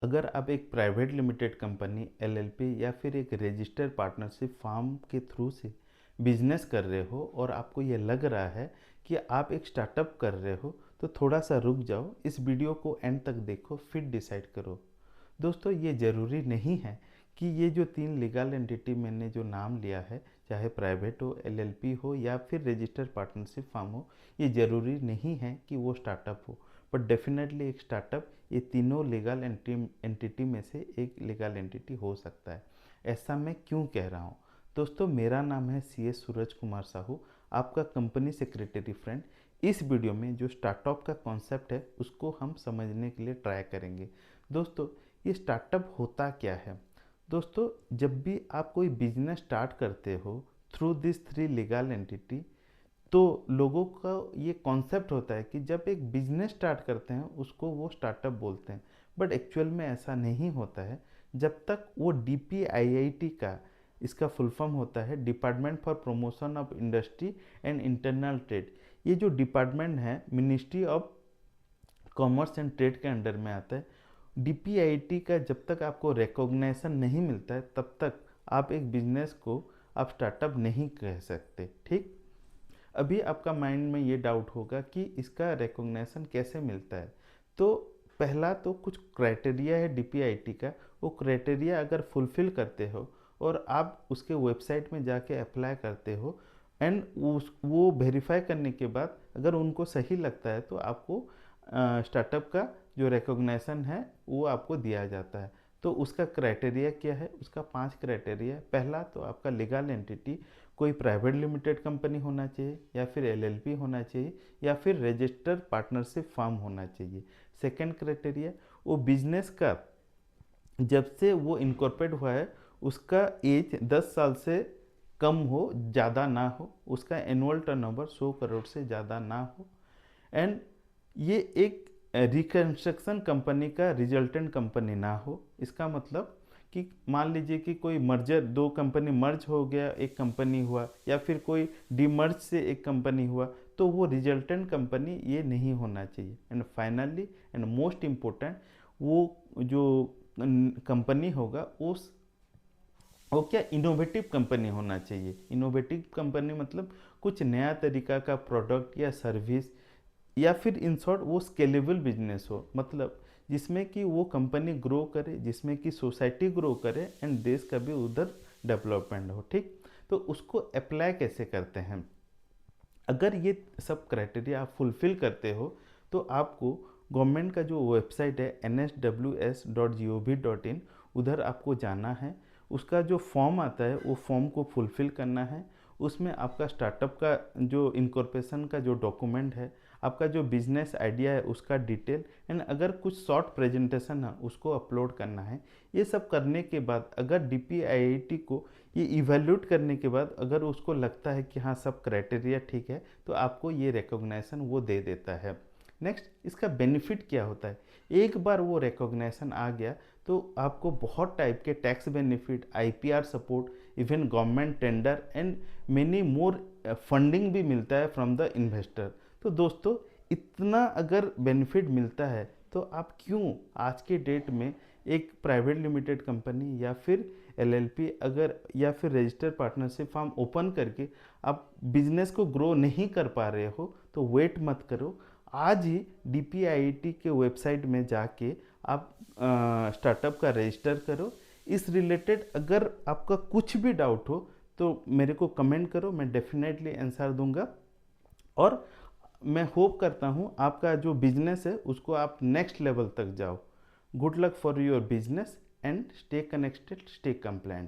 अगर आप एक प्राइवेट लिमिटेड कंपनी एलएलपी या फिर एक रजिस्टर्ड पार्टनरशिप फार्म के थ्रू से बिजनेस कर रहे हो और आपको ये लग रहा है कि आप एक स्टार्टअप कर रहे हो, तो थोड़ा सा रुक जाओ, इस वीडियो को एंड तक देखो, फिर डिसाइड करो। दोस्तों, ये ज़रूरी नहीं है कि ये जो तीन लीगल एंटिटी मैंने जो नाम लिया है, चाहे प्राइवेट हो, एलएलपी हो या फिर रजिस्टर्ड पार्टनरशिप फार्म हो, ये ज़रूरी नहीं है कि वो स्टार्टअप हो। बट डेफिनेटली एक स्टार्टअप ये तीनों लीगल एंटिटी में से एक लीगल एंटिटी हो सकता है। ऐसा मैं क्यों कह रहा हूँ? दोस्तों, मेरा नाम है CS सूरज कुमार साहू, आपका कंपनी सेक्रेटरी फ्रेंड। इस वीडियो में जो स्टार्टअप का कॉन्सेप्ट है उसको हम समझने के लिए ट्राई करेंगे। दोस्तों, ये स्टार्टअप होता क्या है? दोस्तों, जब भी आप कोई बिजनेस स्टार्ट करते हो through this three legal entity, तो लोगों का ये कॉन्सेप्ट होता है कि जब एक बिजनेस स्टार्ट करते हैं उसको वो स्टार्टअप बोलते हैं। बट एक्चुअल में ऐसा नहीं होता है। जब तक वो DPIIT का, इसका फुल फॉर्म होता है department for promotion of industry and internal trade. ये जो डिपार्टमेंट है ministry of commerce and trade के अंडर में आता है। DPIIT का जब तक आपको रिकॉग्निशन नहीं मिलता है तब तक आप एक बिजनेस को आप स्टार्टअप नहीं कह सकते। ठीक। अभी आपका माइंड में ये डाउट होगा कि इसका रिकॉग्निशन कैसे मिलता है। तो पहला तो कुछ क्राइटेरिया है DPIIT का, वो क्राइटेरिया अगर फुलफिल करते हो और आप उसके वेबसाइट में जाके अप्लाई करते हो एंड उस वो वेरीफाई करने के बाद अगर उनको सही लगता है तो आपको स्टार्टअप का जो रिकॉग्निशन है वो आपको दिया जाता है। तो उसका क्राइटेरिया क्या है? उसका 5 क्राइटेरिया है। पहला तो आपका लीगल एंटिटी कोई प्राइवेट लिमिटेड कंपनी होना चाहिए या फिर LLP होना चाहिए या फिर रजिस्टर्ड पार्टनरशिप फार्म होना चाहिए। सेकंड क्राइटेरिया, वो बिजनेस का जब से वो इनकॉर्पोरेट हुआ है उसका एज 10 साल से कम हो, ज़्यादा ना हो, उसका एनुअल टर्नओवर 100 करोड़ से ज़्यादा ना हो, एंड ये एक रिकंस्ट्रक्शन कंपनी का रिजल्टेंट कंपनी ना हो। इसका मतलब कि मान लीजिए कि कोई मर्जर, दो कंपनी मर्ज हो गया, एक कंपनी हुआ, या फिर कोई डीमर्ज से एक कंपनी हुआ, तो वो रिजल्टेंट कंपनी ये नहीं होना चाहिए। And finally and most important, वो जो कंपनी होगा उस वो क्या इनोवेटिव कंपनी होना चाहिए। इनोवेटिव कंपनी मतलब कुछ नया तरीका का प्रोडक्ट या सर्विस, या फिर इन शॉर्ट वो स्केलेबल बिजनेस हो, मतलब जिसमें कि वो कंपनी ग्रो करे, जिसमें कि सोसाइटी ग्रो करे एंड देश का भी उधर डेवलपमेंट हो। ठीक। तो उसको अप्लाई कैसे करते हैं? अगर ये सब क्राइटेरिया आप फुलफिल करते हो तो आपको गवर्नमेंट का जो वेबसाइट है nsws.gov.in, उधर आपको जाना है। उसका जो फॉर्म आता है वो फॉर्म को फुलफिल करना है। उसमें आपका स्टार्टअप का जो इनकॉर्पोरेशन का जो डॉक्यूमेंट है, आपका जो बिजनेस आइडिया है उसका डिटेल, एंड अगर कुछ शॉर्ट प्रेजेंटेशन है उसको अपलोड करना है। ये सब करने के बाद अगर DPIIT को ये इवेल्यूट करने के बाद अगर उसको लगता है कि हाँ सब क्राइटेरिया ठीक है, तो आपको ये रिकॉग्निशन वो दे देता है। नेक्स्ट, इसका बेनिफिट क्या होता है? एक बार वो रिकॉग्निशन आ गया तो आपको बहुत टाइप के tax benefit, IPR support, even government tender and many more funding भी मिलता है फ्रॉम द इन्वेस्टर। तो दोस्तों, इतना अगर बेनिफिट मिलता है तो आप क्यों आज के डेट में एक प्राइवेट लिमिटेड कंपनी या फिर LLP अगर या फिर रजिस्टर्ड पार्टनरशिप फॉर्म ओपन करके आप बिजनेस को ग्रो नहीं कर पा रहे हो? तो वेट मत करो, आज ही DPIIT के वेबसाइट में जाके आप स्टार्टअप का रजिस्टर करो। इस रिलेटेड अगर आपका कुछ भी डाउट हो तो मेरे को कमेंट करो, मैं डेफिनेटली आंसर दूंगा। और मैं होप करता हूँ आपका जो बिजनेस है उसको आप नेक्स्ट लेवल तक जाओ। Good luck for your business and stay connected, stay compliant.